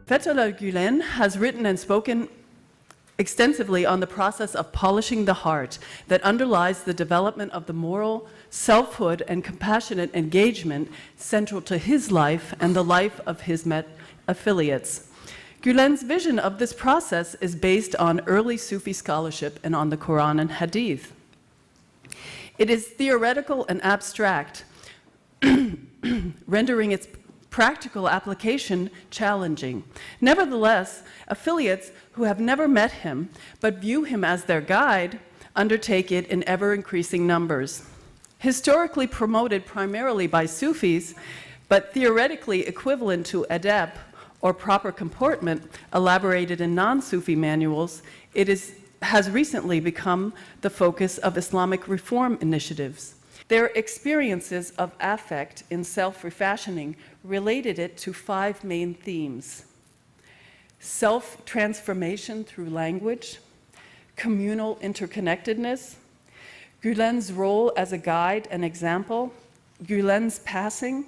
Fethullah Gülen has written and spoken extensively on the process of polishing the heart that underlies the development of the moral selfhood and compassionate engagement central to his life and the life of Hizmet affiliates. Gülen's vision of this process is based on early Sufi scholarship and on the Quran and Hadith. It is theoretical and abstract, rendering its practical application challenging. Nevertheless, affiliates who have never met him but view him as their guide undertake it in ever-increasing numbers. Historically promoted primarily by Sufis, but theoretically equivalent to adab, or proper comportment, elaborated in non-Sufi manuals, has recently become the focus of Islamic reform initiatives. Their experiences of affect in self-refashioning related it to 5 main themes: self-transformation through language, communal interconnectedness, Gülen's role as a guide and example, Gülen's passing,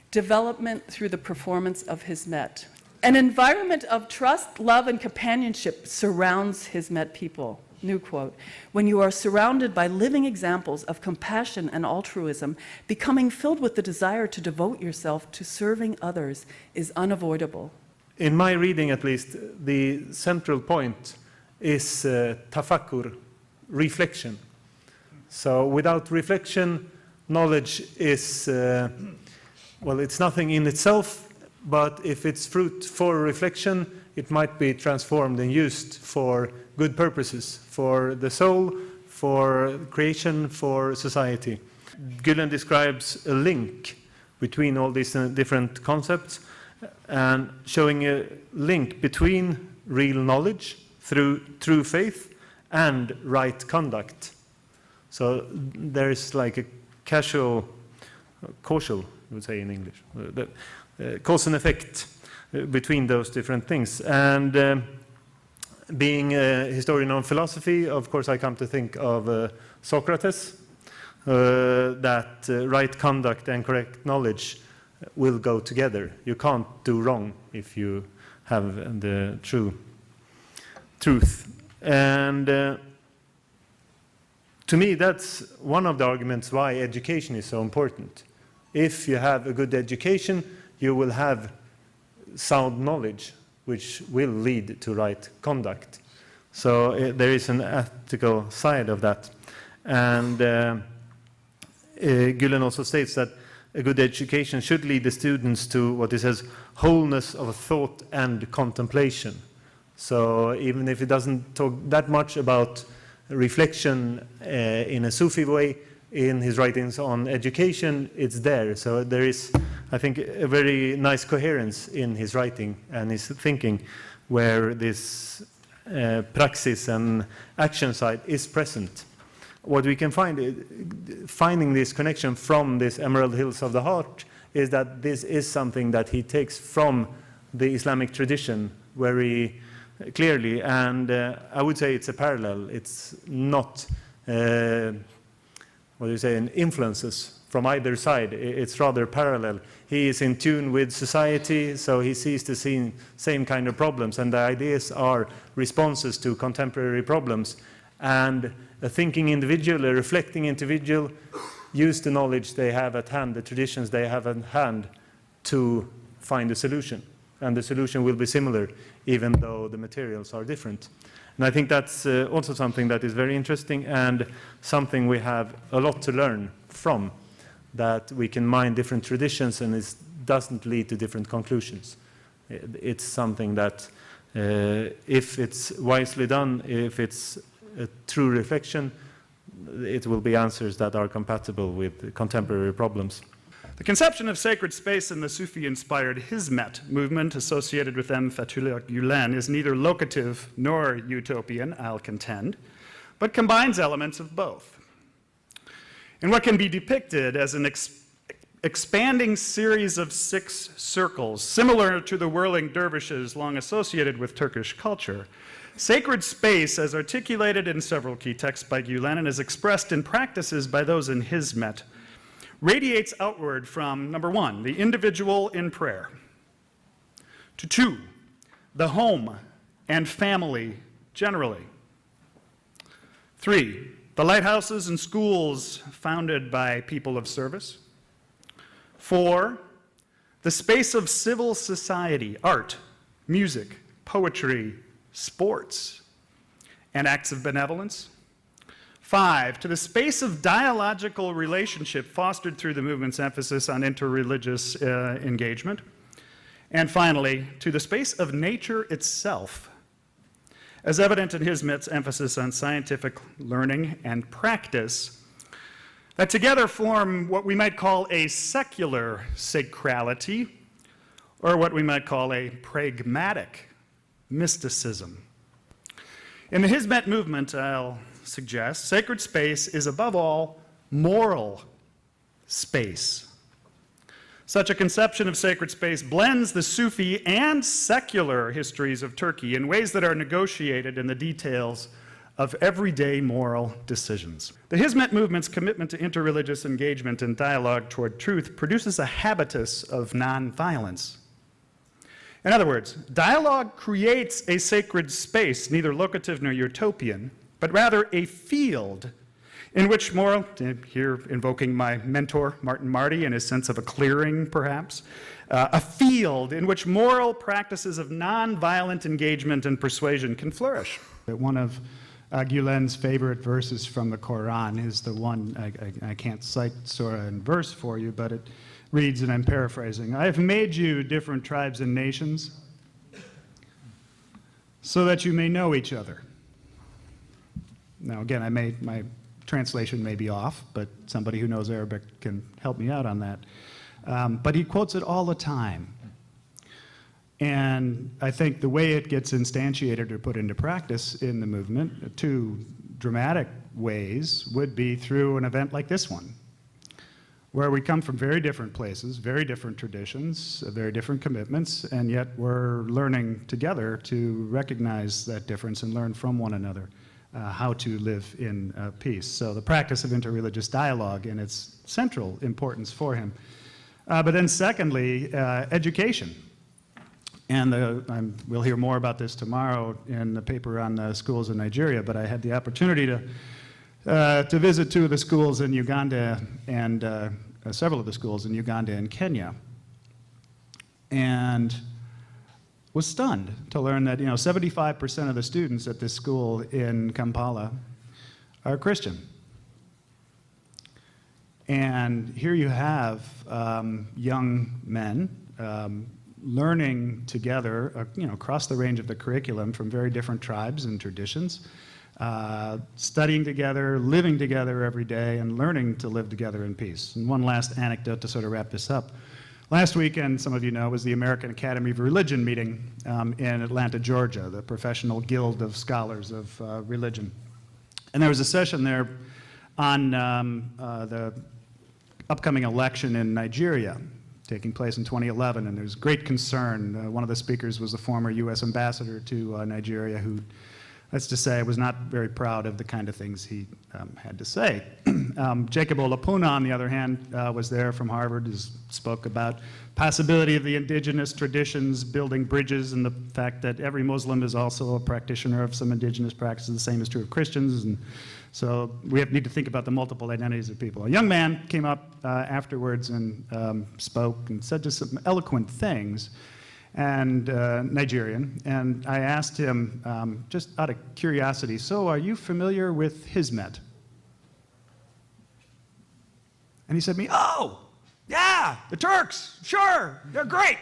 development through the performance of Hizmet. An environment of trust, love, and companionship surrounds Hizmet people. New quote. When you are surrounded by living examples of compassion and altruism, becoming filled with the desire to devote yourself to serving others is unavoidable. In my reading, at least, the central point is tafakkur, reflection. So without reflection, knowledge is, well, it's nothing in itself, but if it's fruit for reflection, it might be transformed and used for good purposes, for the soul, for creation, for society. Gülen describes a link between all these different concepts and showing a link between real knowledge through true faith and right conduct. So there's like a causal, you would say in English, cause and effect between those different things. And being a historian of philosophy, of course, I come to think of Socrates, that right conduct and correct knowledge will go together. You can't do wrong if you have the true truth. And to me, that's one of the arguments why education is so important. If you have a good education, you will have sound knowledge, which will lead to right conduct. So there is an ethical side of that. And Gülen also states that a good education should lead the students to what he says, wholeness of thought and contemplation. So even if it doesn't talk that much about reflection in a Sufi way, in his writings on education, it's there. So there is, I think, a very nice coherence in his writing and his thinking, where this praxis and action side is present. What we can find, finding this connection from this Emerald Hills of the Heart, is that this is something that he takes from the Islamic tradition very clearly, and I would say it's a parallel. It's not what do you say, influences from either side. It's rather parallel. He is in tune with society, so he sees the same kind of problems, and the ideas are responses to contemporary problems. And a thinking individual, a reflecting individual, use the knowledge they have at hand, the traditions they have at hand, to find a solution. And the solution will be similar, even though the materials are different. And I think that's also something that is very interesting and something we have a lot to learn from, that we can mine different traditions and it doesn't lead to different conclusions. It's something that if it's wisely done, if it's a true reflection, it will be answers that are compatible with contemporary problems. The conception of sacred space in the Sufi-inspired Hizmet movement associated with Fethullah Gülen is neither locative nor utopian, I'll contend, but combines elements of both. In what can be depicted as an expanding series of 6 circles, similar to the whirling dervishes long associated with Turkish culture, sacred space, as articulated in several key texts by Gülen and as expressed in practices by those in Hizmet, radiates outward from, number 1, the individual in prayer, to 2, the home and family generally. 3, the lighthouses and schools founded by people of service. 4, the space of civil society, art, music, poetry, sports, and acts of benevolence. 5, to the space of dialogical relationship fostered through the movement's emphasis on interreligious engagement. And finally, to the space of nature itself, as evident in Hizmet's emphasis on scientific learning and practice, that together form what we might call a secular sacrality, or what we might call a pragmatic mysticism. In the Hizmet movement, I'll suggest, sacred space is above all moral space. Such a conception of sacred space blends the Sufi and secular histories of Turkey in ways that are negotiated in the details of everyday moral decisions. The Hizmet movement's commitment to interreligious engagement and dialogue toward truth produces a habitus of nonviolence. In other words, dialogue creates a sacred space, neither locative nor utopian, but rather a field in which moral, here invoking my mentor, Martin Marty, and his sense of a clearing, perhaps, a field in which moral practices of nonviolent engagement and persuasion can flourish. One of Gülen's favorite verses from the Quran is the one, I can't cite surah and verse for you, but it reads, and I'm paraphrasing, "I have made you different tribes and nations so that you may know each other." Now, again, my translation may be off, but somebody who knows Arabic can help me out on that. But he quotes it all the time. And I think the way it gets instantiated or put into practice in the movement, 2 dramatic ways, would be through an event like this one, where we come from very different places, very different traditions, very different commitments, and yet we're learning together to recognize that difference and learn from one another how to live in peace. So the practice of interreligious dialogue and its central importance for him. But then secondly, education. And we'll hear more about this tomorrow in the paper on the schools in Nigeria, but I had the opportunity to visit 2 of the schools in Uganda and several of the schools in Uganda and Kenya, and was stunned to learn that 75% of the students at this school in Kampala are Christian. And here you have young men learning together, across the range of the curriculum from very different tribes and traditions, studying together, living together every day, and learning to live together in peace. And one last anecdote to sort of wrap this up. Last weekend, some of you know, was the American Academy of Religion meeting in Atlanta, Georgia, the professional guild of scholars of religion. And there was a session there on the upcoming election in Nigeria, taking place in 2011, and there's great concern. One of the speakers was the former U.S. ambassador to Nigeria, who, let's just say, was not very proud of the kind of things he had to say. Jacob Olapuna, on the other hand, was there from Harvard, spoke about possibility of the indigenous traditions building bridges and the fact that every Muslim is also a practitioner of some indigenous practices. The same is true of Christians. And so we need to think about the multiple identities of people. A young man came up afterwards and spoke and said just some eloquent things, and Nigerian, and I asked him, just out of curiosity, so are you familiar with Hizmet? And he said to me, "Oh, yeah, the Turks, sure, they're great.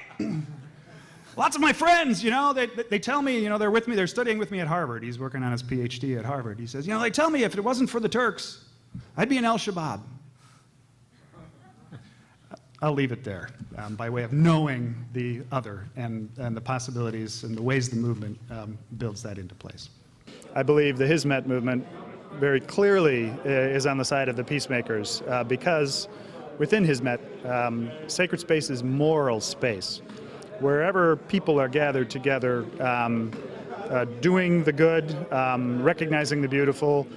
Lots of my friends, they tell me, they're with me, they're studying with me at Harvard." He's working on his Ph.D. at Harvard. He says, they tell me if it wasn't for the Turks, I'd be in Al-Shabaab. I'll leave it there by way of knowing the other and the possibilities and the ways the movement builds that into place. I believe the Hizmet movement very clearly is on the side of the peacemakers because within Hizmet, sacred space is moral space. Wherever people are gathered together, doing the good, recognizing the beautiful,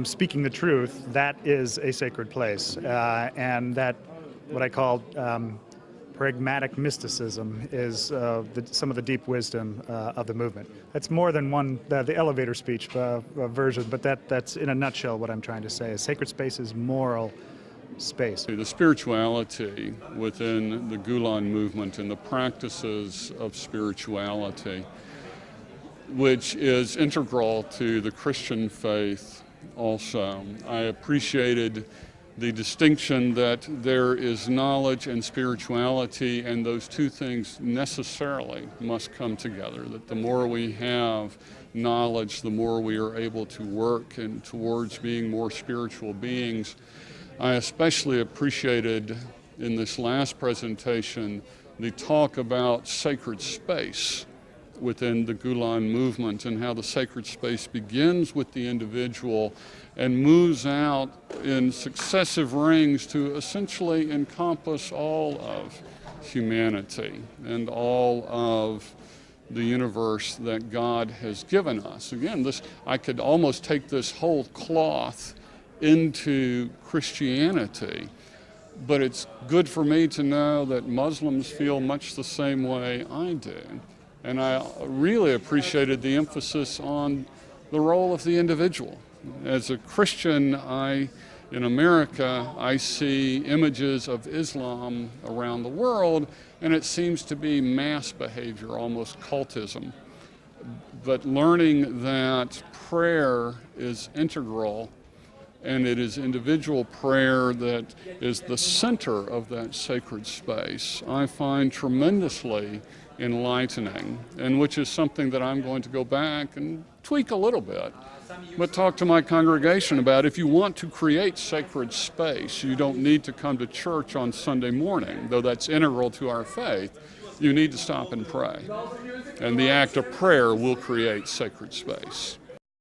speaking the truth, that is a sacred place. And that what I call pragmatic mysticism is some of the deep wisdom of the movement. That's more than one, the elevator speech version, but that's in a nutshell what I'm trying to say. A sacred space is moral space. The spirituality within the Gulen movement and the practices of spirituality, which is integral to the Christian faith also. I appreciated the distinction that there is knowledge and spirituality, and those two things necessarily must come together, that the more we have knowledge, the more we are able to work and towards being more spiritual beings. I especially appreciated in this last presentation the talk about sacred space within the Gulen movement and how the sacred space begins with the individual and moves out in successive rings to essentially encompass all of humanity and all of the universe that God has given us. Again, I could almost take this whole cloth into Christianity, but it's good for me to know that Muslims feel much the same way I do. And I really appreciated the emphasis on the role of the individual. As a Christian, in America, I see images of Islam around the world, and it seems to be mass behavior, almost cultism. But learning that prayer is integral, and it is individual prayer that is the center of that sacred space, I find tremendously enlightening, and which is something that I'm going to go back and tweak a little bit, but talk to my congregation about. If you want to create sacred space, you don't need to come to church on Sunday morning, though that's integral to our faith. You need to stop and pray, and the act of prayer will create sacred space.